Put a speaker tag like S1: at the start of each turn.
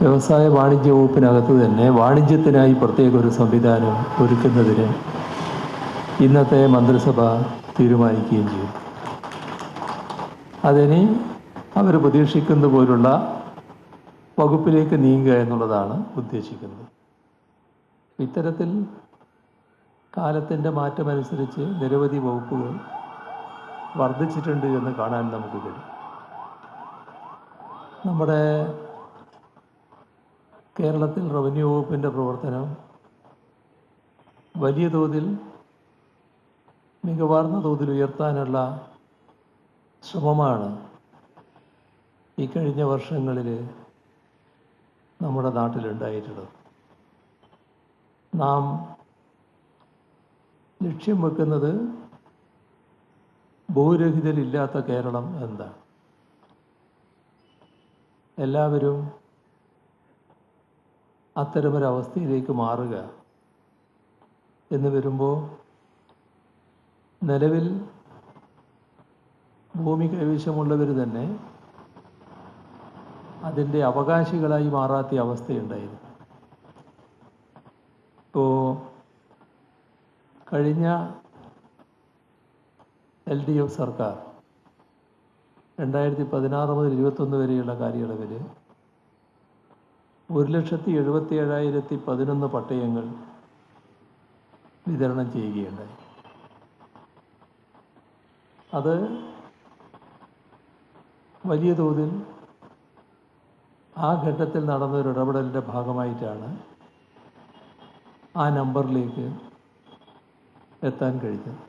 S1: വ്യവസായ വാണിജ്യ വകുപ്പിനകത്ത് തന്നെ വാണിജ്യത്തിനായി പ്രത്യേക ഒരു സംവിധാനം ഒരുക്കുന്നതിന് ഇന്നത്തെ മന്ത്രിസഭ തീരുമാനിക്കുകയും ചെയ്തു. അതിന് അവർ പ്രതീക്ഷിക്കുന്ന പോലുള്ള വകുപ്പിലേക്ക് നീങ്ങുക എന്നുള്ളതാണ് ഉദ്ദേശിക്കുന്നത്. ഇത്തരത്തിൽ കാലത്തിൻ്റെ മാറ്റമനുസരിച്ച് നിരവധി വകുപ്പുകൾ വർദ്ധിച്ചിട്ടുണ്ട് എന്ന് കാണാൻ നമുക്ക് കഴിയും. നമ്മുടെ കേരളത്തിൽ റവന്യൂ വകുപ്പിൻ്റെ പ്രവർത്തനം വലിയ തോതിൽ മികവാർന്ന തോതിൽ ഉയർത്താനുള്ള ശ്രമമാണ് ഈ കഴിഞ്ഞ വർഷങ്ങളിൽ നമ്മുടെ നാട്ടിലുണ്ടായിട്ടുള്ളത്. നാം ലക്ഷ്യം വെക്കുന്നത് ഭൂരഹിതരില്ലാത്ത കേരളം എന്താണ്. എല്ലാവരും അത്തരമൊരവസ്ഥയിലേക്ക് മാറുക എന്ന് വരുമ്പോൾ നിലവിൽ ഭൂമി കൈവശമുള്ളവർ തന്നെ അതിൻ്റെ അവകാശികളായി മാറാത്ത അവസ്ഥയുണ്ടായിരുന്നു. ഇപ്പോൾ കഴിഞ്ഞ LDF സർക്കാർ 2016 മുതൽ 21 വരെയുള്ള കാലയളവിൽ 1,77,011 പട്ടയങ്ങൾ വിതരണം ചെയ്യുകയുണ്ടായി. അത് വലിയ തോതിൽ ആ ഘട്ടത്തിൽ നടന്നൊരു ഇടപെടലിൻ്റെ ഭാഗമായിട്ടാണ് ആ നമ്പറിലേക്ക് എത്താൻ കഴിഞ്ഞത്.